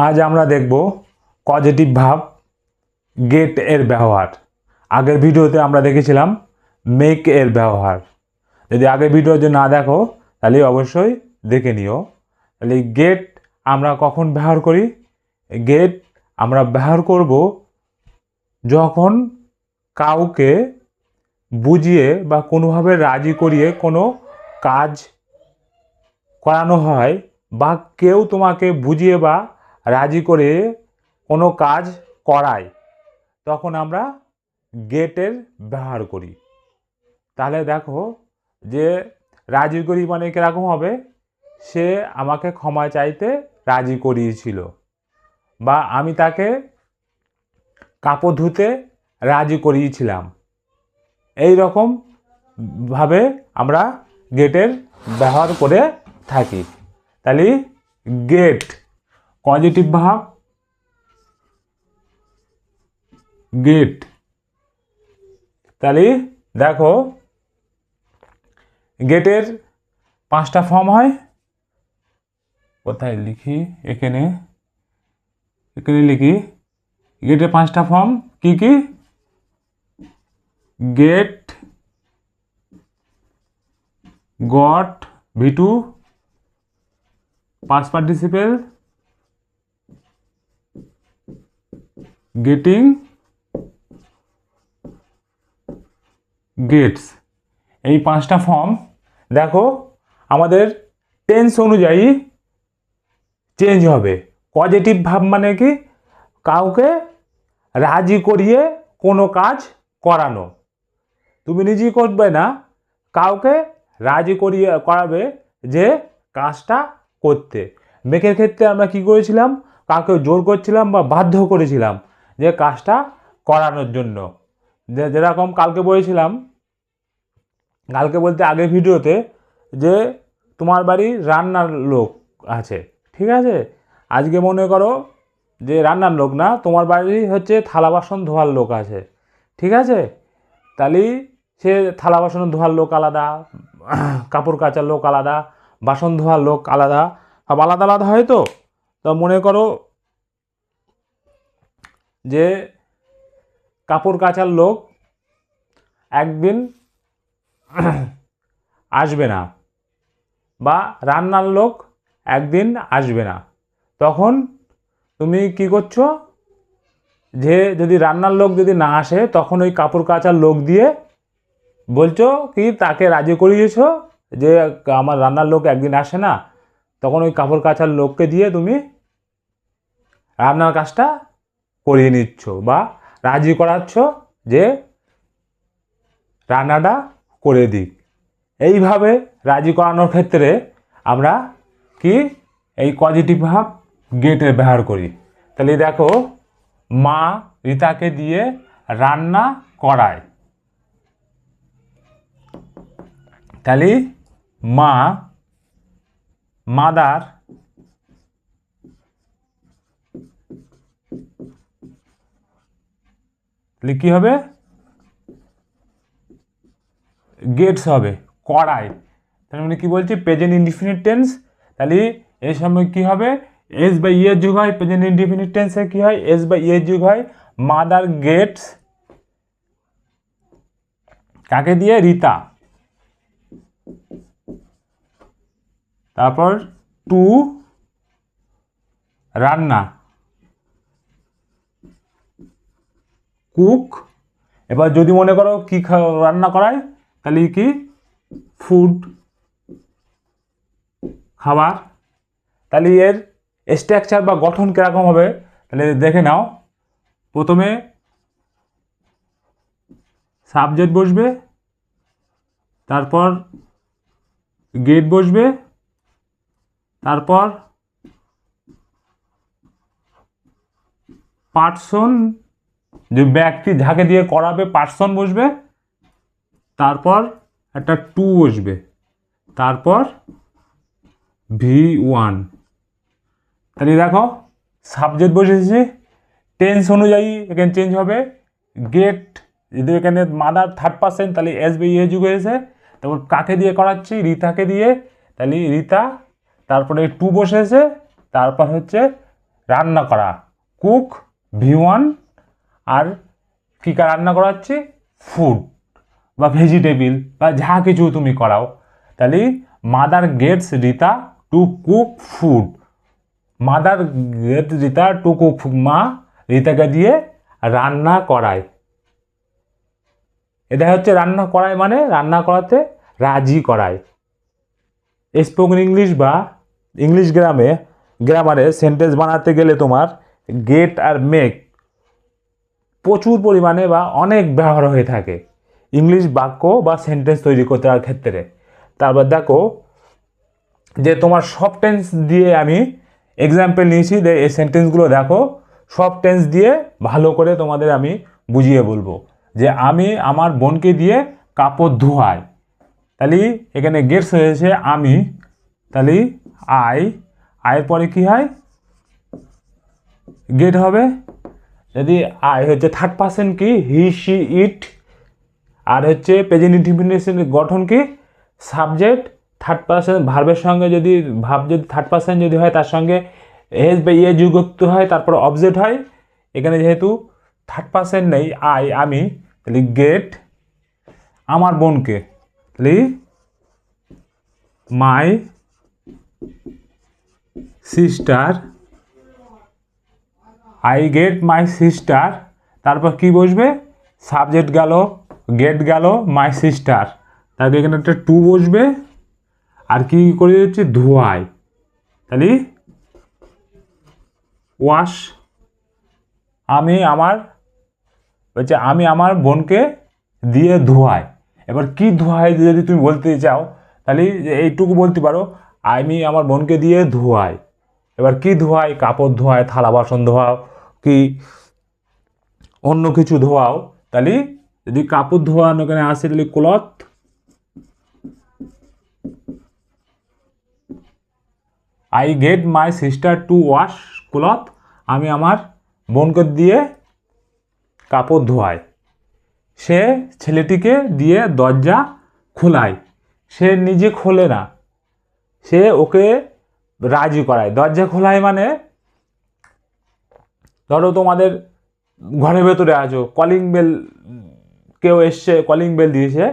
আজ আমরা দেখব পজিটিভ ভার্ব গেট এর ব্যবহার। আগের ভিডিওতে আমরা দেখেছিলাম মেক এর ব্যবহার। যদি আগের ভিডিও যদি না দেখো তাহলে অবশ্যই দেখে নিও। তাহলে গেট আমরা কখন ব্যবহার করি? গেট আমরা ব্যবহার করব যখন কাউকে বুঝিয়ে বা কোনোভাবে রাজি করিয়ে কোনো কাজ করানো হয়, বা কেউ তোমাকে বুঝিয়ে বা রাজি করে কোনো কাজ করায়, তখন আমরা গেটের ব্যবহার করি। তাহলে দেখো যে রাজি করি মানে কীরকম হবে? সে আমাকে ক্ষমা চাইতে রাজি করিয়েছিল, বা আমি তাকে কাপড় ধুতে রাজি করিয়েছিলাম। এই রকম ভাবে আমরা গেটের ব্যবহার করে থাকি। তাহলে গেট পজিটিভ ভার্ব গেট। তাহলে দেখো গেটের 5টা ফর্ম হয়। কোথায় লিখি? এখানে লিখি গেটের 5টা ফর্ম কি কি? Get, got, V2, past participle, getting, gets. এই 5টা ফর্ম দেখো আমাদের টেন্স অনুযায়ী চেঞ্জ হবে। পজিটিভ ভাব মানে কি? কাউকে রাজি করিয়ে কোনো কাজ করানো। তুমি নিজেই করবে না, কাউকে রাজি করিয়ে করাবে যে কাজটা করতে। মেকের ক্ষেত্রে আমরা কি করেছিলাম? কাউকে জোর করছিলাম বা বাধ্য করেছিলাম যে কাজটা করানোর জন্য। যেরকম কালকে বলেছিলাম, কালকে বলতে আগের ভিডিওতে, যে তোমার বাড়ি রান্নার লোক আছে, ঠিক আছে? আজকে মনে করো যে রান্নার লোক না, তোমার বাড়ি হচ্ছে থালা বাসন ধোয়ার লোক আছে, ঠিক আছে? তাহলে সে থালা বাসন ধোয়ার লোক আলাদা, কাপড় কাচার লোক আলাদা, বাসন ধোয়ার লোক আলাদা, সব আলাদা আলাদা হয়। তো মনে করো যে কাপড় কাচার লোক একদিন আসবে না, বা রান্নার লোক একদিন আসবে না, তখন তুমি কি করছো? যে যদি রান্নার লোক যদি না আসে, তখন ওই কাপড় কাচার লোক দিয়ে বলছো কি তাকে রাজি করিয়েছো যে আমার রান্নার লোক একদিন আসে না, তখন ওই কাপড় কাচার লোককে দিয়ে তুমি রান্নার কাজটা করিয়ে নিচ্ছ বা রাজি করাচ্ছ যে রান্নাটা করে দিক। এইভাবে রাজি করানোর ক্ষেত্রে আমরা কি এই পজিটিভ ভার্ব গেটের ব্যবহার করি। তাহলে দেখো মা রীতাকে দিয়ে রান্না করায়। তাহলে মা, মাদার, তাহলে কি হবে? গেটস হবে, করায়। তার মানে কি বলছি? Present indefinite tense. তাহলে এই সময় কি হবে? এস বা ইয়ের যুগ হয়। প্রেজেন্ট ইনডিফিনিট টেন্সে কি হয়? এস বা ইয়ের যুগ হয়। মাদার গেটস কাকে দিয়ে? রীতা। তারপর টু রান্না, কুক। এবার যদি মনে করো কি রান্না করায়, তাহলে কি? ফুড, খাবার। তাহলে এর স্ট্রাকচার বা গঠন কিরকম হবে তাহলে দেখে নাও। প্রথমে সাবজেক্ট বসবে, তারপর গেট বসবে, তারপর পার্সন, যে ব্যক্তি যাকে দিয়ে করাবে পার্সন বসবে, তারপর একটা টু বসবে, তারপর V1। তাহলে দেখো সাবজেক্ট বসেছে, টেন্স অনুযায়ী এখানে চেঞ্জ হবে। গেট যদি এখানে মাদার থার্ড পার্সন, তাহলে এস বি এ যুগ হয়েছে। তারপর কাকে দিয়ে করাচ্ছি? রীতাকে দিয়ে। তাহলে রীতা, তারপরে টু বসেছে, তারপর হচ্ছে রান্না করা, কুক V1, আর কী রান্না করা হচ্ছে ফুড বা ভেজিটেবিল বা যা কিছু তুমি করাও। তাহলে mother gets Rita to cook food, mother get Rita to cook, মা রীতাকে দিয়ে রান্না করায়। এটা হচ্ছে রান্না করায় মানে রান্না করাতে রাজি করায়। স্পোকেন ইংলিশ বা ইংলিশ গ্রামারে সেন্টেন্স বানাতে গেলে তোমার গেট আর মেক প্রচুর পরিমাণে বা অনেক ব্যবহার হয়ে থাকে ইংলিশ বাক্য বা সেন্টেন্স তৈরি করতে ক্ষেত্রে। তারপর দেখো যে তোমার সব টেন্স দিয়ে আমি এক্সাম্পল নিয়েছি, এই সেন্টেন্সগুলো দেখো, সব টেন্স দিয়ে ভালো করে তোমাদের আমি বুঝিয়ে বলবো যে আমি আমার বোনকে দিয়ে কাপড় ধোয়াই। তাহলে এখানে গেটস হয়েছে আমি, তাহলে আয়ের পরে কি হয় গেট হবে। যদি আই হচ্ছে থার্ড পার্সন কি হি শি ইট, আর হচ্ছে প্রেজেন্ট ইনডিফিনিটের গঠন কি সাবজেক্ট, থার্ড পার্সন ভার্বের সঙ্গে যদি যদি থার্ড পার্সন যদি হয় তার সঙ্গে এস বা ইয়ে যুক্ত হয়, তারপর অবজেক্ট হয়। এখানে যেহেতু থার্ড পার্সন নেই আমি, তাহলে গেট আমার বোনকে, তাহলে my sister, I get my sister, তারপর কি বসবে সাবজেক্ট গেল, গেট গেল, মাই সিস্টার, তারপর এখানে একটা টু বসবে, আর কি করে দিচ্ছে ধোয়াই, তাহলে ওয়াশ, আমি আমার বোনকে দিয়ে ধোয়াই। এবার কি ধোয়াই যদি তুমি বলতে চাও তাহলে এইটুকু বলতে পারো আমি আমার বোনকে দিয়ে ধোয়াই। এবার কি ধোয়াই, কাপড় ধোয়াই, থালা বাসন ধোয়াও, কি অন্য কিছু ধোয়াও। তাহলে যদি কাপড় ধোয়ানো এখানে আসে তাহলে cloth, I get my sister to wash cloth, আমি আমার বোনকে দিয়ে কাপড় ধোয়াই। সে ছেলেটিকে দিয়ে দরজা খোলায়, সে নিজে খোলে না, সে ওকে রাজি করায়। দরজা খোলায় মানে ধরো তোমাদের ঘরের ভেতরে আছো, কলিং বেল, কেউ এসছে কলিং বেল দিয়েছে,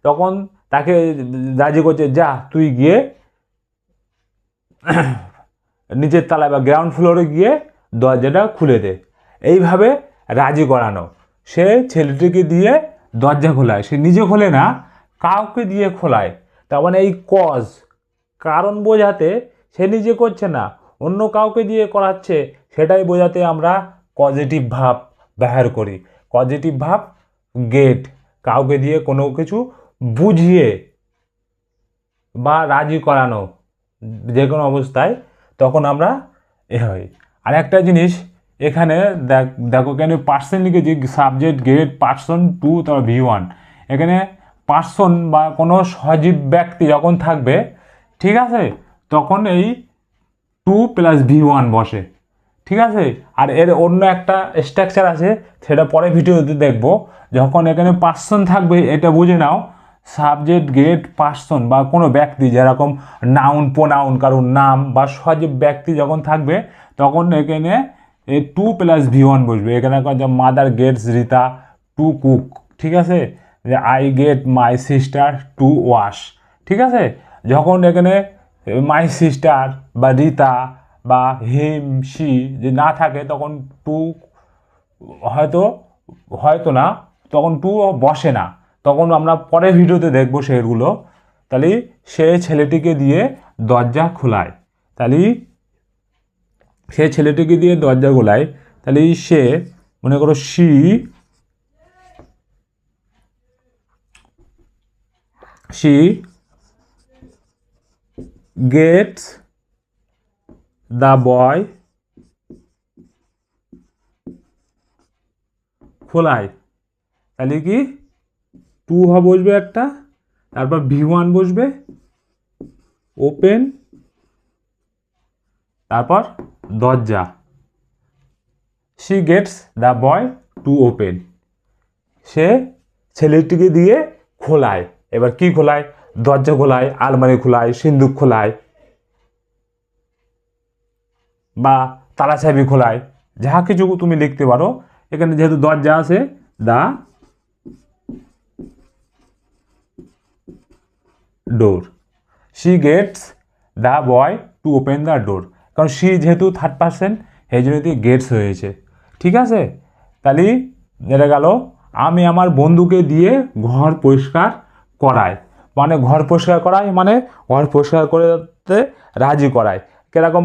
তখন তাকে রাজি করছে যা তুই গিয়ে নিচের তলায় বা গ্রাউন্ড ফ্লোরে গিয়ে দরজাটা খুলে দে, এইভাবে রাজি করানো। সে ছেলেটিকে দিয়ে দরজা খোলায়, সে নিজে খোলে না, কাউকে দিয়ে খোলায়। তার মানে এই কারণ বোঝাতে সে নিজে করছে না, অন্য কাউকে দিয়ে করাচ্ছে, সেটাই বোঝাতে আমরা পজিটিভ ভাব ব্যবহার করি। পজিটিভ ভাব গেট, কাউকে দিয়ে কোনো কিছু বুঝিয়ে বা রাজি করানো যে কোনো অবস্থায়, তখন আমরা হয়। আর একটা জিনিস এখানে দেখো কেন পার্সন লিখেছি, সাবজেক্ট গেট পার্সন টু, তারপর V1। এখানে পার্সন বা কোনো সজীব ব্যক্তি যখন থাকবে, ঠিক আছে, তখন এই টু প্লাস V1 বসে, ঠিক আছে। আর এর অন্য একটা স্ট্রাকচার আছে, সেটা পরে ভিডিওতে দেখবো। যখন এখানে পার্সন থাকবে এটা বুঝে নাও, সাবজেক্ট গেট পার্সন বা কোনো ব্যক্তি যেরকম নাউন প্রোনাউন কারণ নাম বা সজীব ব্যক্তি যখন থাকবে, তখন এখানে এই টু প্লাস V1 বসবে। এখানে mother gets Rita to cook, ঠিক আছে, যে I get my sister to wash, ঠিক আছে। যখন এখানে মাই সিস্টার বা রীতা বা হিম সি যে না থাকে, তখন টু হয়তো না, তখন টু বসে না, তখন আমরা পরের ভিডিওতে দেখবো সেগুলো। তাহলে সে ছেলেটিকে দিয়ে দরজা খোলায়, তাহলে সে ছেলেটিকে দিয়ে দরজা খোলায়, তাহলে সে মনে করো she gets the boy খোলায়, তাহলে কি টু বসবে একটা, তারপর V1 বসবে, ওপেন, তারপর দরজা, she gets the boy to open, সে ছেলেটিকে দিয়ে খোলায়। এবার কি খোলায়, দরজা খোলায়, আলমারি খোলায়, সিন্দুক খোলায়, বা তালা চাবি খোলায়, যাহা কিছু তুমি লিখতে পারো। এখানে যেহেতু দরজা আছে, the door, she gets the boy to open the door. কারণ শি যেহেতু থার্ড পার্সন, সেই জন্য গেটস হয়েছে। ঠিক আছে, তাহলে এটা গেল। আমি আমার বন্ধুকে দিয়ে ঘর পরিষ্কার করাই, মানে ঘর পরিষ্কার করাই মানে ঘর পরিষ্কার করতে রাজি করাই। কীরকম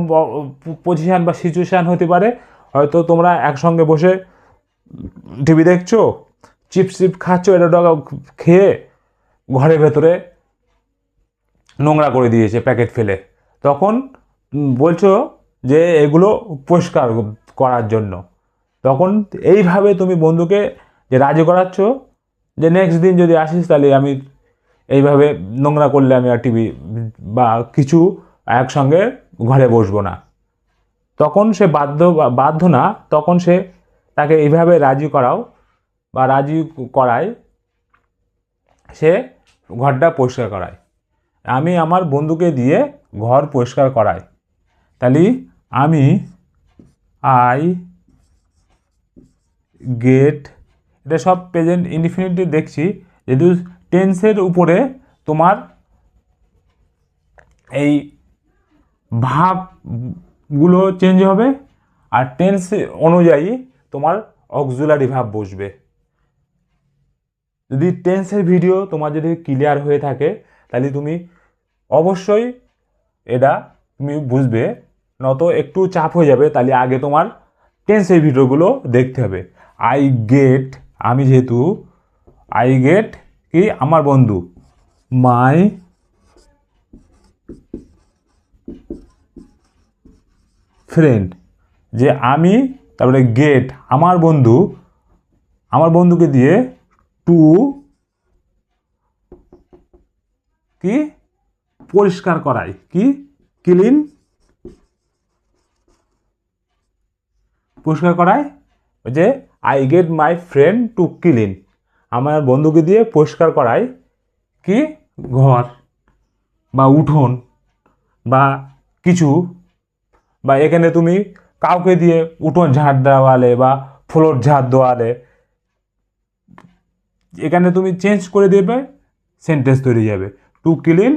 পজিশান বা সিচুয়েশান হতে পারে, হয়তো তোমরা একসঙ্গে বসে টিভি দেখছো, চিপস খাচ্ছ, এটা খেয়ে ঘরের ভেতরে নোংরা করে দিয়েছে প্যাকেট ফেলে, তখন বলছো যে এগুলো পরিষ্কার করার জন্য। তখন এইভাবে তুমি বন্ধুকে যে রাজি করাচ্ছ যে নেক্সট দিন যদি আসিস তাহলে আমি এইভাবে নোংরা করলে আমি আর টিভি বা কিছু একসঙ্গে ঘরে বসবো না। তখন সে বাধ্য না, তখন সে তাকে এইভাবে রাজি করাও বা রাজি করায়, সে ঘরটা পরিষ্কার করায়। আমি আমার বন্ধুকে দিয়ে ঘর পরিষ্কার করাই, তাহলে আমি আই গেট, এটা সব প্রেজেন্ট ইনডিফিনিটলি দেখছি। যেহেতু টেন্সের উপরে তোমার এই ভাবগুলো চেঞ্জ হবে, আর টেন্স অনুযায়ী তোমার অক্সিলারি ভাব বসবে। যদি টেন্সের ভিডিও তোমার যদি ক্লিয়ার হয়ে থাকে, তাহলে তুমি অবশ্যই এটা তুমি বুঝবে, নত একটু চাপ হয়ে যাবে। তাহলে আগে তোমার টেন্সের ভিডিওগুলো দেখতে হবে। আই গেট, আমি যেহেতু আই গেট কি আমার বন্ধু, মাই ফ্রেন্ড, যে আমি তারপরে গেট আমার বন্ধু, আমার বন্ধুকে দিয়ে টু কি পরিষ্কার করাই, কি ক্লিন, পরিষ্কার করাই, যে I get my friend to clean, আমার বন্ধুকে দিয়ে পরিষ্কার করাই কি ঘর বা উঠোন বা কিছু, বা এখানে তুমি কাউকে দিয়ে উঠোন ঝাড় দেওয়ালে বা ফ্লোর ঝাড় দেওয়ালে, এখানে তুমি চেঞ্জ করে দেবে, সেন্টেন্স তৈরি যাবে to clean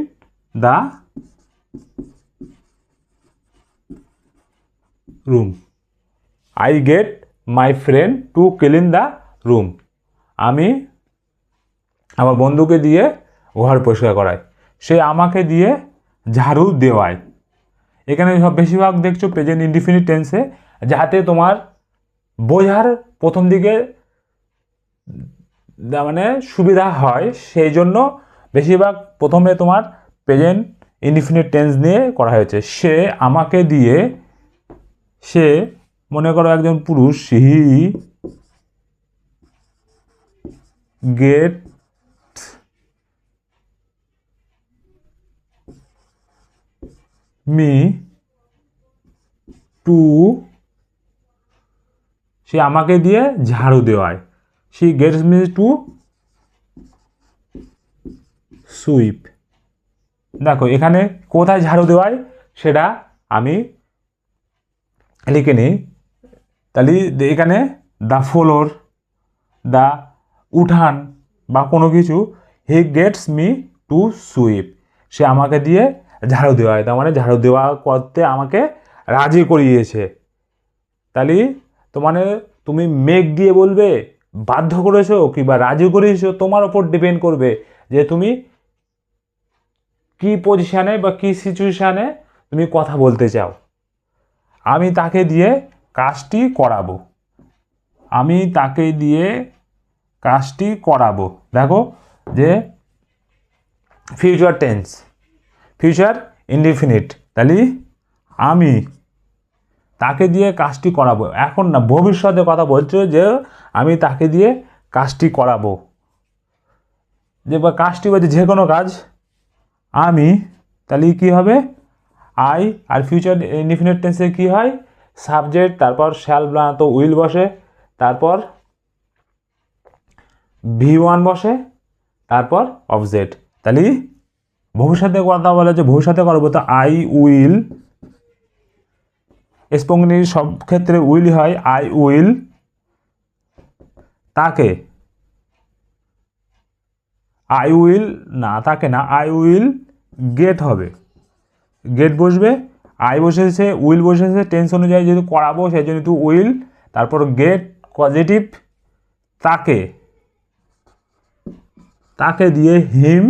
the room, I get my friend to clean the room, আমি আমার বন্ধুকে দিয়ে ঘর পরিষ্কার করাই, সে আমাকে দিয়ে ঝাড়ু দেওয়ায়। এখানে সব বেশিরভাগ দেখছো প্রেজেন্ট ইনডিফিনিট টেন্সে, যাতে তোমার বোঝার প্রথম দিকে মানে সুবিধা হয়, সেই জন্য বেশিরভাগ প্রথমে তোমার প্রেজেন্ট ইনডিফিনিট টেন্স নিয়ে করা হয়েছে। সে আমাকে দিয়ে, সে মনে করো একজন পুরুষ, হি গেট মি টু, সে আমাকে দিয়ে ঝাড়ু দেওয়ায়, she gets me to sweep. দেখো এখানে কোথায় ঝাড়ু দেওয়ায় সেটা আমি লিখে নিই, তাহলে এখানে দ্য ফ্লোর, দ্য উঠান বা কোনো কিছু, he gets me to sweep, সে আমাকে দিয়ে ঝাড়ু দেওয়ায়, তার মানে ঝাড়ু দেওয়া করতে আমাকে রাজি করিয়েছে। তাহলে মানে তুমি মেক দিয়ে বলবে বাধ্য করেছো কিংবা রাজি করিয়েছো, তোমার ওপর ডিপেন্ড করবে যে তুমি কি পজিশানে বা কি সিচুয়েশানে তুমি কথা বলতে চাও। আমি তাকে দিয়ে কাজটি করাবো, আমি তাকে দিয়ে কাজটি করাবো। দেখো যে ফিউচার টেন্স, ফিউচার ইনডিফিনিট, তাহলে আমি তাকে দিয়ে কাজটি করাবো, এখন না ভবিষ্যতে কথা বলছো যে আমি তাকে দিয়ে কাজটি করাবো, যে বা কাজটি বলছে যে কোনো কাজ, আমি, তাহলে কী হবে আই, আর ফিউচার ইনডিফিনিট টেন্সে কী হয়, সাবজেক্ট, তারপর শ্যাল তো উইল বসে, তারপর V1 বসে, তারপর অবজেক্ট। তাহলে ভবিষ্যতে কথা বলে যে ভবিষ্যতে করবো, তো আই উইল, স্পোকেনের সব ক্ষেত্রে উইল হয় আই উইল তাকে, আই উইল না তাকে না, আই উইল গেট হবে, গেট বসবে, আই বসেছে উইল বসেছে, টেন্স অনুযায়ী যেহেতু করাবো সেই জন্য একটু উইল, তারপর গেট পজিটিভ তাকে, তাকে দিয়ে হিম,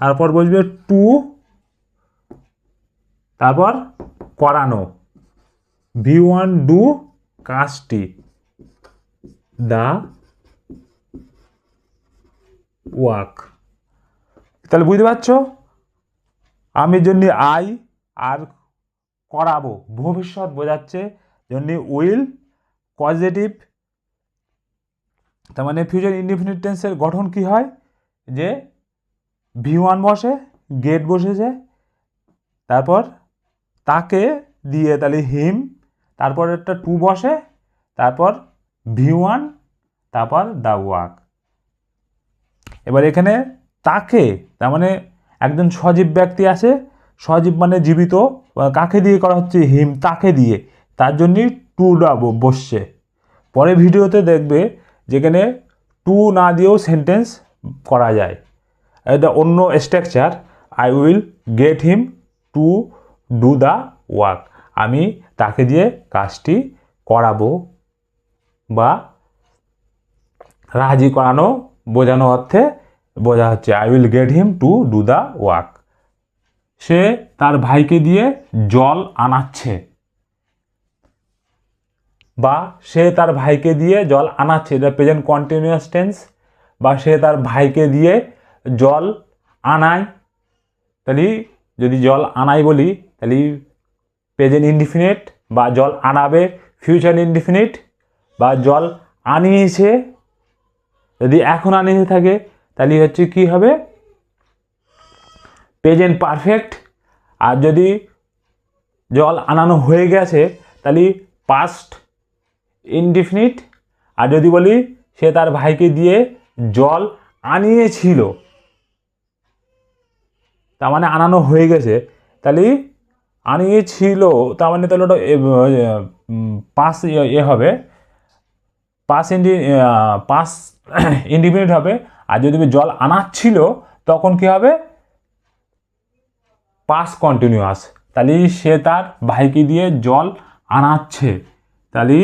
তারপর বসবে টু, তারপর করানো, V1 ডু কাজটি, দা ওয়াক। তাহলে বুঝতে পারছো, আমি জন্য আই আর করাবো ভবিষ্যৎ বোঝাচ্ছে জন্য উইল পজিটিভ, তার মানে ফিউচার ইনডিফিনিট টেন্সের গঠন কি হয় যে V1 বসে, গেট বসেছে, তারপর তাকে দিয়ে তাহলে হিম, তারপর একটা টু বসে, তারপর V1, তারপর দ্য ওয়াক। এবার এখানে তাকে তার মানে একজন সজীব ব্যক্তি আছে, সজীব মানে জীবিত, কাকে দিয়ে করা হচ্ছে হিম, তাকে দিয়ে, তার জন্যই টু বসছে। পরে ভিডিওতে দেখবে যেখানে টু না দিয়েও সেন্টেন্স করা যায়, এটা অন্য structure. I will get him to do the walk, আমি তাকে দিয়ে কাজটি করাবো বা রাজি করানো বোঝানো অর্থে বোঝা হচ্ছে I will get him to do the walk. সে তার ভাইকে দিয়ে জল আনাচ্ছে, বা সে তার ভাইকে দিয়ে জল আনাচ্ছে, এটা প্রেজেন্ট কন্টিনিউয়াস টেন্স, বা সে তার ভাইকে দিয়ে জল আনায়, তাহলে যদি জল আনাই বলি তাহলে প্রেজেন্ট ইনডিফিনিট, বা জল আনাবে ফিউচার ইনডিফিনিট, বা জল আনিয়েছে যদি এখন আনিয়ে থাকে তাহলে হচ্ছে কি হবে প্রেজেন্ট পারফেক্ট, আর যদি জল আনানো হয়ে গেছে তাহলে পাস্ট ইনডিফিনিট, আর যদি বলি সে তার ভাইকে দিয়ে জল আনিয়েছিল তার মানে আনানো হয়ে গেছে, তাহলে আনিয়েছিল তার মানে তাহলে ওটা পাস হবে, পাস ইনডিফিনিট হবে। আর যদি জল আনাচ্ছিল তখন কি হবে পাস কন্টিনিউয়াস, তাহলে সে তার ভাইকে দিয়ে জল আনাচ্ছে, তাহলে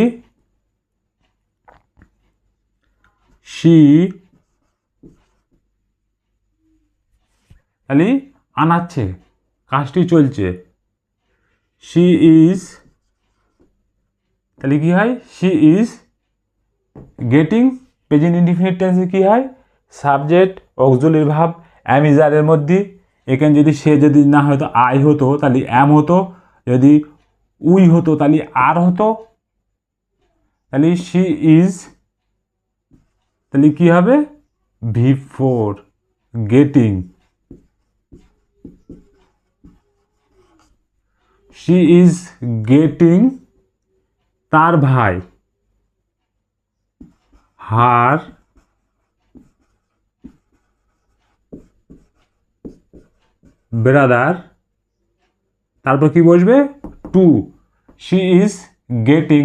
সি, তাহলে আনাচ্ছে কাজটি চলছে, শি ইজ, তাহলে কি হয় she is getting, present indefinite টেন্সে কি হয় subject auxiliary verb am is আর এর মধ্যে, এখানে যদি সে যদি না হতো আই হতো তাহলে অ্যাম হতো, যদি উই হতো তাহলে আর হতো, তাহলে শি ইজ, তাহলে কি হবে V4 getting, she is getting তার ভাই, হার ব্রাদার, তারপর কি বসবে to, she is getting,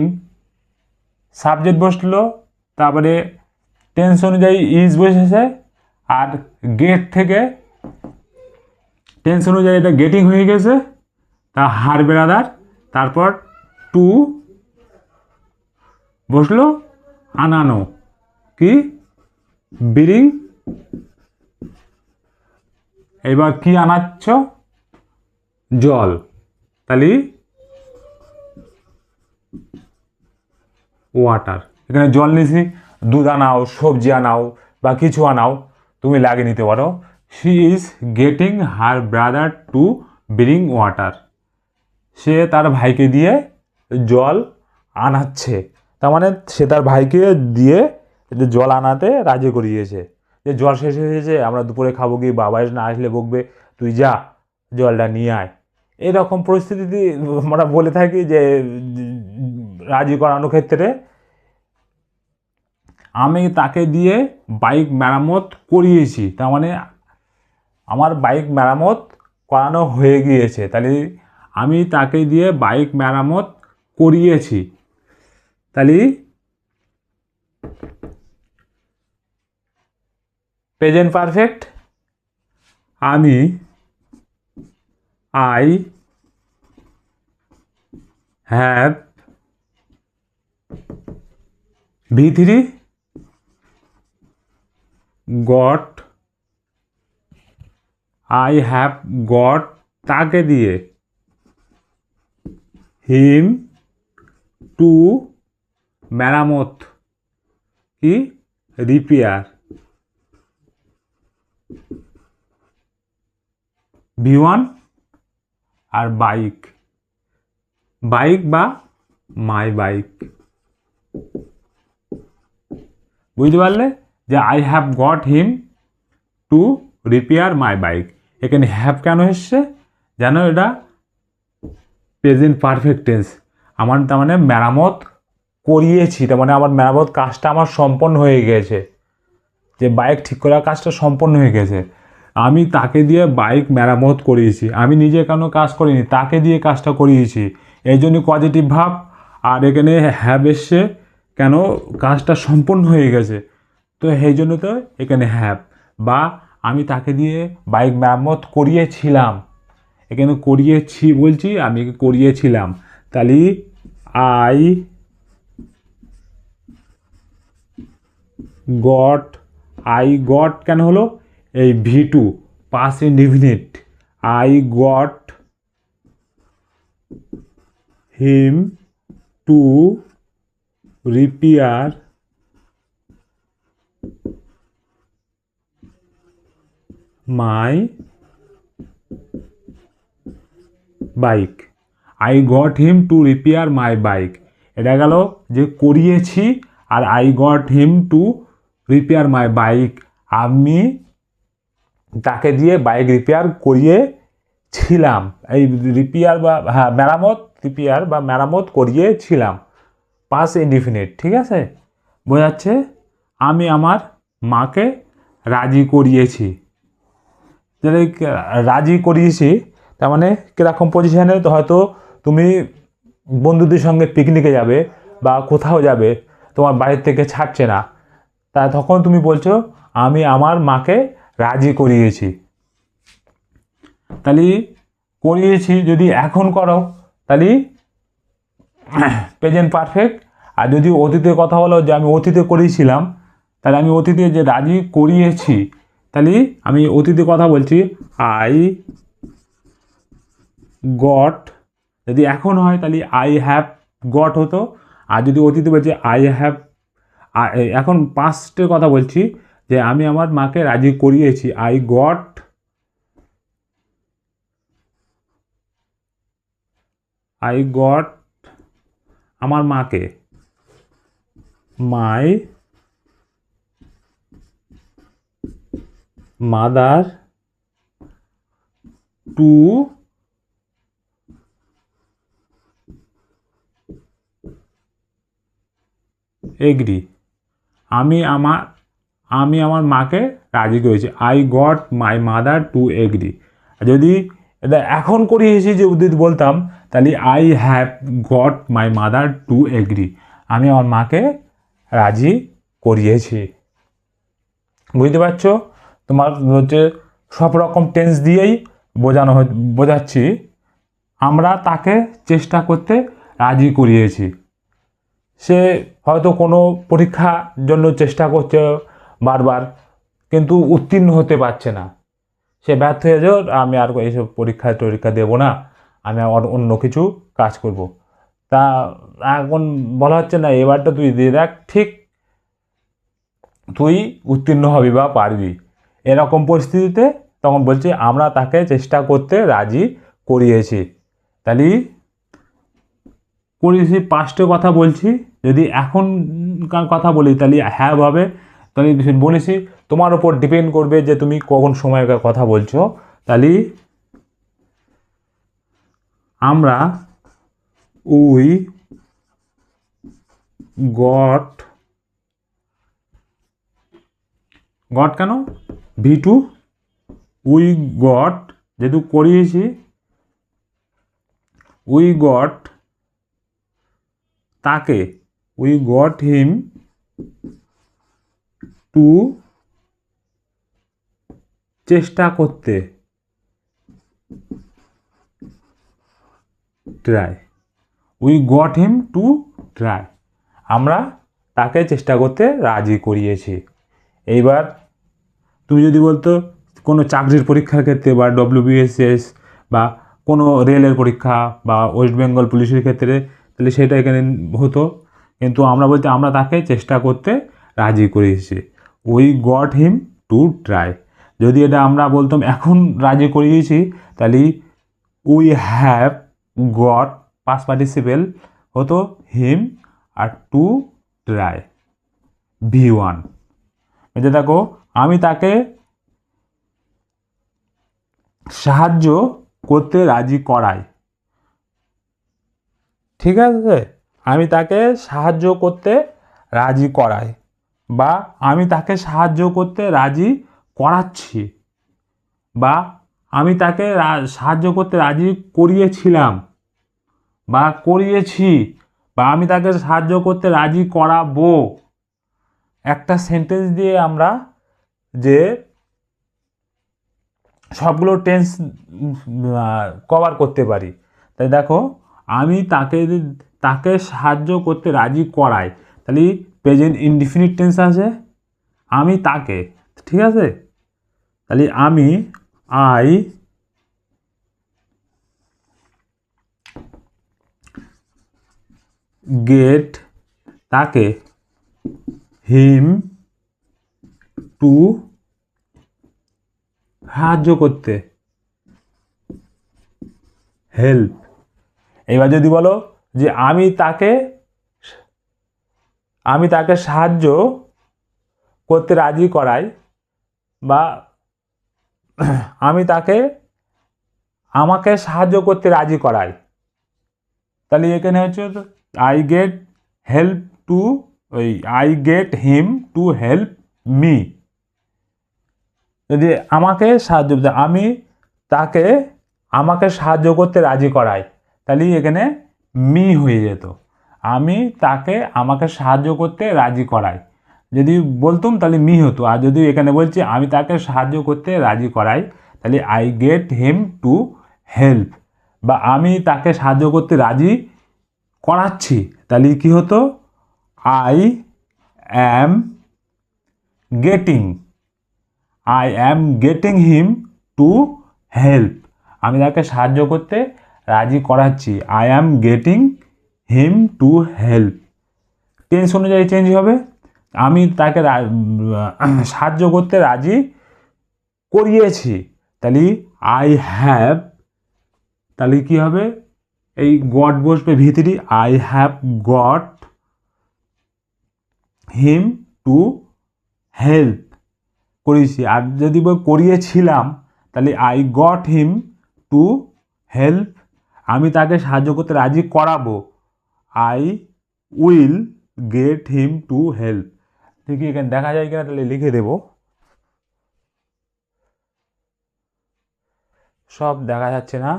subject বসলো, তারপরে টেন্স অনুযায়ী ইজ বসেছে, আর গেট থেকে টেন্স অনুযায়ী এটা গেটিং হয়ে গেছে, তা হার ব্রাদার, তারপর টু বসলো আনানো, কি বিরিং, এবার কি আনাচ্ছ জল, তাহলে ওয়াটার, এখানে জল নিছি দুধ আনাও সবজি আনাও বা কিছু আনাও তুমি লাগিয়ে নিতে পারো, she is getting her brother to bring water, সে তার ভাইকে দিয়ে জল আনাচ্ছে, তার মানে সে তার ভাইকে দিয়ে জল আনাতে রাজি করিয়েছে, যে জল শেষ হয়েছে আমরা দুপুরে খাবো কি, বাবা না আসলে বকবে, তুই যা জলটা নিয়ে আয়, এরকম পরিস্থিতি আমরা বলে থাকি যে রাজি করানোর ক্ষেত্রে। আমি তাকে দিয়ে বাইক মেরামত করিয়েছি, তার মানে আমার বাইক মেরামত করানো হয়ে গিয়েছে, তাহলে আমি তাকে দিয়ে বাইক মেরামত করিয়েছি, তাহলে প্রেজেন্ট পারফেক্ট আমি I have V3 goat, I have got তাকে দিয়ে হিম টু মেরামত কি রিপেয়ার V1 আর বাইক, বাইক বা মাই বাইক, বুঝতে পারলে যে I have got him to repair my bike. এখানে হ্যাভ কেন এসছে জানো? এটা প্রেজেন্ট পারফেক্ট টেন্স। আমার তার মানে মেরামত করিয়েছি, তার মানে আমার মেরামত কাজটা আমার সম্পন্ন হয়ে গেছে, যে বাইক ঠিক করার কাজটা সম্পন্ন হয়ে গেছে। আমি তাকে দিয়ে বাইক মেরামত করিয়েছি, আমি নিজে কেন কাজ করিনি, তাকে দিয়ে কাজটা করিয়েছি, এই জন্য পজিটিভ ভাব। আর এখানে হ্যাভ এসছে কেন? কাজটা সম্পন্ন হয়ে গেছে, তো সেই জন্য তো এখানে হ্যাভ। বা আমি তাকে দিয়ে বাইক মেরামত করিয়েছিলাম, এখানে করিয়েছি বলছি, আমি করিয়েছিলাম, তাহলে আই গট, আই গট কেন হলো? এই V2 past indefinite, I got him to repair my bike, I got him to repair my bike. এটা গেল যে করিয়েছি, আর I got him to repair my bike, আমি তাকে দিয়ে বাইক রিপেয়ার করিয়েছিলাম। এই রিপেয়ার বা হ্যাঁ মেরামত, রিপেয়ার বা মেরামত করিয়েছিলাম, পাস ইনডিফিনিট, ঠিক আছে? বোঝাচ্ছে আমি আমার মাকে রাজি করিয়েছি, যেটা রাজি করিয়েছি তার মানে কীরকম পজিশানে? তো হয়তো তুমি বন্ধুদের সঙ্গে পিকনিকে যাবে বা কোথাও যাবে, তোমার বাড়ির থেকে ছাড়ছে না, তা তখন তুমি বলছো আমি আমার মাকে রাজি করিয়েছি। তাহলে করিয়েছি যদি এখন করো তাহলে প্রেজেন্ট পারফেক্ট। আর যদি অতীতের কথা বলো যে আমি অতীতে করিয়েছিলাম, তাহলে আমি অতীতে যে রাজি করিয়েছি, তাহলে আমি অতীতে কথা বলছি আই গট। যদি এখন হয় তাহলে আই হ্যাভ গট হতো, আর যদি অতীতে বলছি আই হ্যাভ, এখন পাস্টের কথা বলছি যে আমি আমার মাকে রাজি করিয়েছি, আই গট, আই গট আমার মাকে, মাই মাদার টু এগ্রি, আমি আমার মাকে রাজি করেছি, I got my mother to agri. যদি এটা এখন করিয়েছি যে উদ্দিত বলতাম, তাহলে I have got my mother to agri, আমি আমার মাকে রাজি করিয়েছি। বুঝতে পারছো? তোমার হচ্ছে সব রকম টেন্স দিয়েই বোঝাচ্ছি আমরা তাকে চেষ্টা করতে রাজি করিয়েছি। সে হয়তো কোনো পরীক্ষার জন্য চেষ্টা করছে বারবার, কিন্তু উত্তীর্ণ হতে পারছে না, সে ব্যর্থ হয়ে যাও, আমি আর এইসব পরীক্ষা দেবো না, আমি অন্য কিছু কাজ করব। তা এখন বলা হচ্ছে না এবারটা তুই দিয়ে দেখ, ঠিক তুই উত্তীর্ণ হবি বা পারবি, এরকম পরিস্থিতিতে তখন বলছি আমরা তাকে চেষ্টা করতে রাজি করিয়েছি। তাহলে করিয়েছি পাস্টে কথা বলছি, যদি এখনকার কথা বলি তাহলে হ্যাভ হবে। তাহলে বলেছি তোমার উপর ডিপেন্ড করবে যে তুমি কখন সময়কার কথা বলছো। তাহলে আমরা উই গট, গট কেন? V2 উই গট, যেহেতু করিয়েছি উই গট তাকে, উই গট হিম টু চেষ্টা করতে, try, we got him to try, আমরা তাকে চেষ্টা করতে রাজি করিয়েছি। এইবার তুমি যদি বলতো কোনো চাকরির পরীক্ষার ক্ষেত্রে বা ডব্লিউবিএসএস বা কোনো রেলের পরীক্ষা বা ওয়েস্ট বেঙ্গল পুলিশের ক্ষেত্রে, তাহলে সেটা এখানে হতো। কিন্তু আমরা বলতে আমরা তাকে চেষ্টা করতে রাজি করিয়েছি, we got him to try. যদি এটা আমরা বলতাম এখন রাজি করিয়েছি, তাহলে we have got past participle হতো হিম আর টু ট্রাই V1। এটা দেখো, আমি তাকে সাহায্য করতে রাজি করাই, ঠিক আছে, আমি তাকে সাহায্য করতে রাজি করাই, বা আমি তাকে সাহায্য করতে রাজি করাচ্ছি, বা আমি তাকে সাহায্য করতে রাজি করিয়েছিলাম বা করিয়েছি, বা আমি তাকে সাহায্য করতে রাজি করাবো। একটা সেন্টেন্স দিয়ে আমরা যে সবগুলো টেন্স কভার করতে পারি। তাই দেখো, আমি তাকে সাহায্য করতে রাজি করাই, তাহলে প্রেজেন্ট ইনডিফিনিট টেন্স আছে, আমি তাকে, ঠিক আছে, তাহলে আমি আই গেট তাকে হিম টু সাহায্য করতে, হেল্প। এবার যদি বলো যে আমি তাকে সাহায্য করতে রাজি করাই, বা আমি তাকে আমাকে সাহায্য করতে রাজি করাই, তাহলে এখানে হচ্ছে আই গেট হেল্প টু, ওই I get him to help me. যদি আমাকে সাহায্য, আমি তাকে আমাকে সাহায্য করতে রাজি করাই, তাহলে এখানে মি হয়ে যেত, আমি তাকে আমাকে সাহায্য করতে রাজি করাই। যদি বলতুম তাহলে মি হতো, আর যদি এখানে বলছি আমি তাকে সাহায্য করতে রাজি করাই, তাহলে I get him to help, বা আমি তাকে সাহায্য করতে রাজি করাচ্ছি, তাহলে কি হতো, I am getting, I am getting him to help, আমি তাকে সাহায্য করতে রাজি করাচ্ছি, I am getting him to help. Tense অনুযায়ী চেঞ্জ হবে, আমি তাকে সাহায্য করতে রাজি করিয়েছি, তাহলে আই হ্যাভ, তাহলে কি হবে, এই গট বসবে ভিতরি, I have got him to help, করিয়েছি। আর যদি করিয়েছিলাম, তাহলে I got him to help, আমি তাকে সাহায্য করতে রাজি করাবো, I will get him to help. ঠিক এখানে দেখা যায় কিনা, তাহলে লিখে দেব, সব দেখা যাচ্ছে না,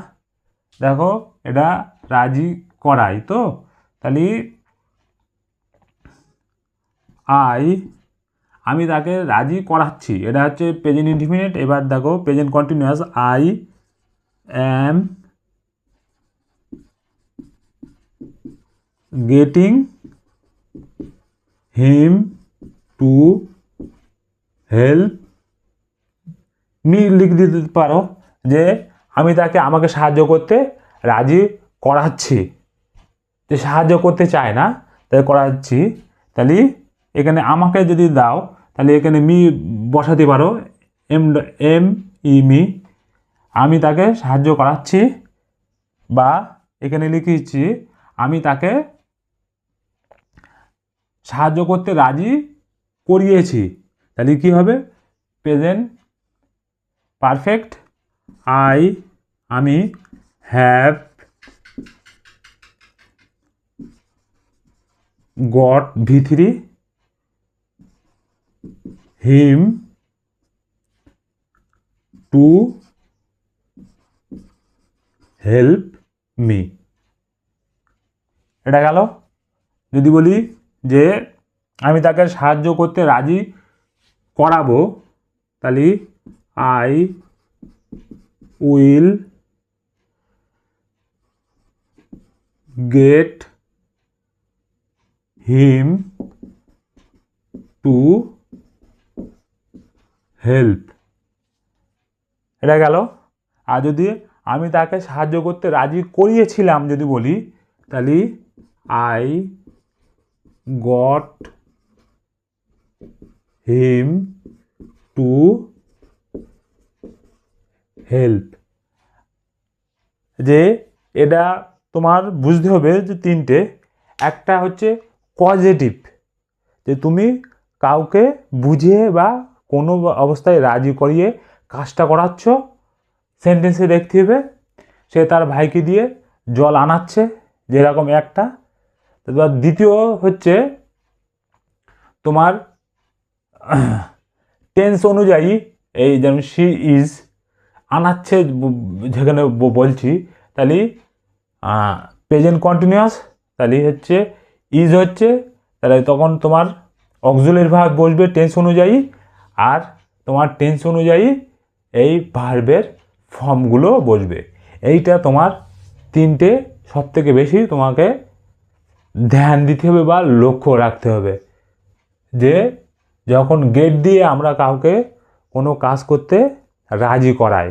দেখো এটা রাজি করাই তো, তাহলে আমি তাকে রাজি করাচ্ছি, এটা হচ্ছে প্রেজেন্ট ইনডিফিনিট। এবার দেখো present continuous, I am getting him to help me, লিখে দিতে পারো যে আমি তাকে আমাকে সাহায্য করতে রাজি করাচ্ছি, যে সাহায্য করতে চায় না তাই করাচ্ছি, তাহলে এখানে আমাকে যদি দাও, তাহলে এখানে মি বসাতে পারো, এম এম ই মি, আমি তাকে সাহায্য করাচ্ছি, বা এখানে লিখেছি আমি তাকে সাহায্য করতে রাজি করিয়েছি, তাহলে কি হবে, প্রেজেন্ট পারফেক্ট, আমি have got V3 him to help me. এটা গেল। যদি বলি যে আমি তাকে সাহায্য করতে রাজি করাবো, তাহলে I will get him to help. এটা গেল। আর যদি আমি তাকে সাহায্য করতে রাজি করিয়েছিলাম যদি বলি, তাহলে I got him to help. যে এটা তোমার বুঝতে হবে যে তিনটে। একটা হচ্ছে পজিটিভ, যে তুমি কাউকে বুঝিয়ে বা কোনো অবস্থায় রাজি করিয়ে কাজটা করাচ্ছ, সেন্টেন্সে দেখতে হবে সে তার ভাইকে দিয়ে জল আনাচ্ছে, যেরকম একটা। এবার দ্বিতীয় হচ্ছে তোমার টেন্স অনুযায়ী, এই যেমন শি ইজ আনাচ্ছে যেখানে বলছি, তাহলে প্রেজেন্ট কন্টিনিউয়াস, তাহলে হচ্ছে ইজ হচ্ছে, তাহলে তখন তোমার অক্সিলারি ভার্ব বসবে টেন্স অনুযায়ী, আর তোমার টেন্স অনুযায়ী এই ভার্বের ফর্মগুলো বসবে। এইটা তোমার তিনটে সবথেকে বেশি তোমাকে ধ্যান দিতে হবে বা লক্ষ্য রাখতে হবে, যে যখন গেট দিয়ে আমরা কাউকে কোনো কাজ করতে রাজি করাই,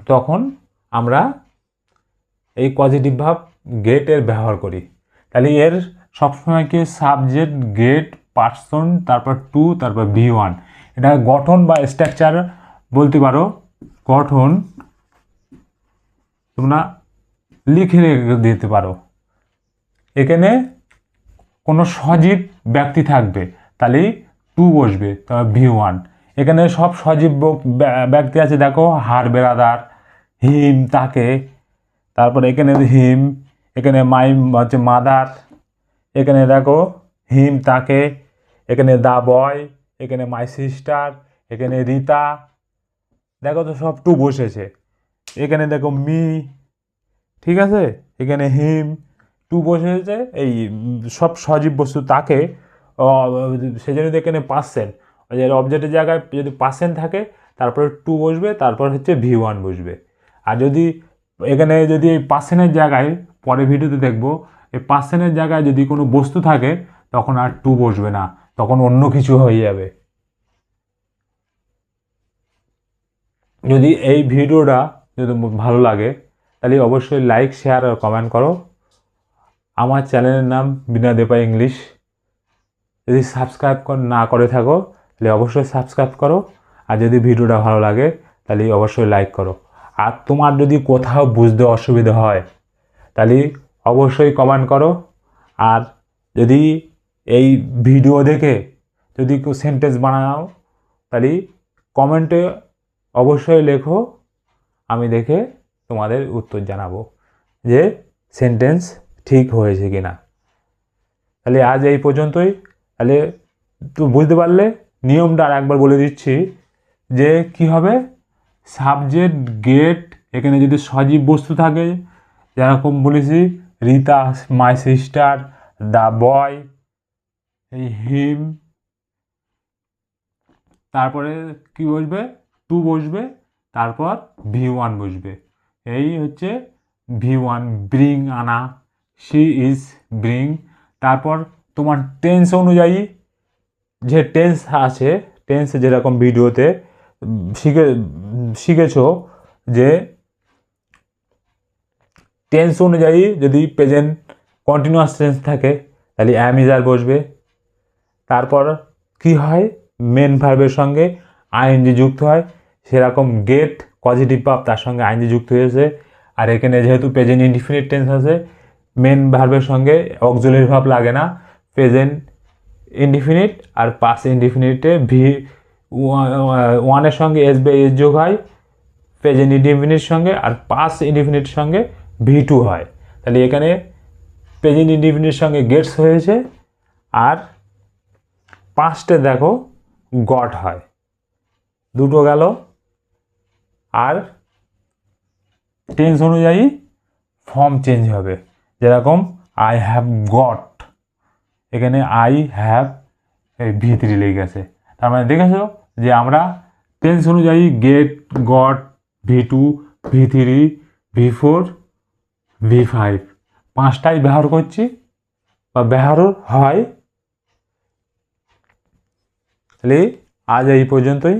তখন আমরা এই পজিটিভ ভাব গেটের ব্যবহার করি। তাহলে এর সবসময় কি সাবজেক্ট, গেট, পার্সন, তারপর টু, তারপর V1। এটা গঠন বা স্ট্রাকচার বলতে পারো। গঠন তোমরা লিখে দিতে পারো। এখানে কোনো সজীব ব্যক্তি থাকবে, তাহলে টু বসবে, তারপর V1। এখানে সব সজীব ব্যক্তি আছে, দেখো হার বেরাদার, হিম তাকে, তারপরে এখানে হিম, এখানে মাই হচ্ছে মাদার, এখানে দেখো হিম তাকে, এখানে দা বয়, এখানে মাই সিস্টার, এখানে রীতা, দেখো তো সব টু বসেছে। এখানে দেখো মি, ঠিক আছে, এখানে হিম টু বসেছে। এই সব সজীব বস্তু তাকে, সেই জন্য এখানে পার্সেন্ট, অবজেক্টের জায়গায় যদি পার্সেন্ট থাকে তারপরে টু বসবে, তারপর হচ্ছে V1 বসবে। আর যদি এখানে যদি এই পার্সেন্টের জায়গায়, পরে ভিডিওতে দেখবো, এই পার্সেন্টের জায়গায় যদি কোনো বস্তু থাকে তখন আর টু বসবে না, তখন অন্য কিছু হয়ে যাবে। যদি এই ভিডিওটা যদি ভালো লাগে তাহলে অবশ্যই লাইক, শেয়ার আর কমেন্ট করো। আমার চ্যানেলের নাম বিনা দেপা ইংলিশ। যদি সাবস্ক্রাইব না করে থাকো তাহলে অবশ্যই সাবস্ক্রাইব করো, আর যদি ভিডিওটা ভালো লাগে তাহলে অবশ্যই লাইক করো। আর তোমার যদি কোথাও বুঝতে অসুবিধা হয় তাহলে অবশ্যই কমেন্ট করো। আর যদি এই ভিডিও দেখে যদি কেউ সেন্টেন্স বানাও তাহলে কমেন্টে অবশ্যই লেখো, আমি দেখে তোমাদের উত্তর জানাবো যে সেন্টেন্স ঠিক হয়েছে কি না। তাহলে আজ এই পর্যন্তই। তাহলে তো বুঝতে পারলে নিয়মটা আর একবার বলে দিচ্ছি, যে কি হবে, সাবজেক্ট, গেট, এখানে যদি সজীব বস্তু থাকে যেরকম বলেছি, Rita my sister, the boy, এই হিম, তারপরে কি বসবে, টু বসবে, তারপর V1 বসবে। এই হচ্ছে V1, ব্রিং আনা, শি ইজ ব্রিং। তারপর তোমার টেন্স অনুযায়ী যে টেন্স আছে, টেন্স যেরকম ভিডিওতে শিখেছো, যে টেন্স অনুযায়ী যদি প্রেজেন্ট কন্টিনিউয়াস টেন্স থাকে তাহলে অ্যাম ইজ আর বসবে। তারপর কি হয়, মেন ভার্বের সঙ্গে আইএনজি যুক্ত হয়, সেরকম গেট পজিটিভ ভাব, তার সঙ্গে আইএনজি যুক্ত হয়েছে। আর এখানে যেহেতু প্রেজেন্ট ইনডিফিনিট টেন্স আছে, মেন ভার্বের সঙ্গে অক্সিলারি ভাব লাগে না, প্রেজেন্ট ইনডিফিনিট আর পাস ইনডিফিনিটে V1 এর সঙ্গে এস বে এস যোগ হয় প্রেজেন্ট ইনডিফিনিটের সঙ্গে, আর পাস ইনডিফিনিটের সঙ্গে V2 হয়। তাহলে এখানে প্রেজেন্ট ইনডিফিনিটের সঙ্গে গেটস হয়েছে, আর পাস্টে দেখো গট হয়, দুটো গেল। আর টেন্স অনুযায়ী ফর্ম চেঞ্জ হবে, যেরকম আই হ্যাভ গট, এখানে আই হ্যাভ V3 লেগে গেছে। তার মানে দেখেছো যে আমরা টেন্স অনুযায়ী gate, got, V2, V3, V4, V5 পাঁচটাই ব্যবহার করছি বা ব্যবহার হয়। তাহলে আজ এই পর্যন্তই।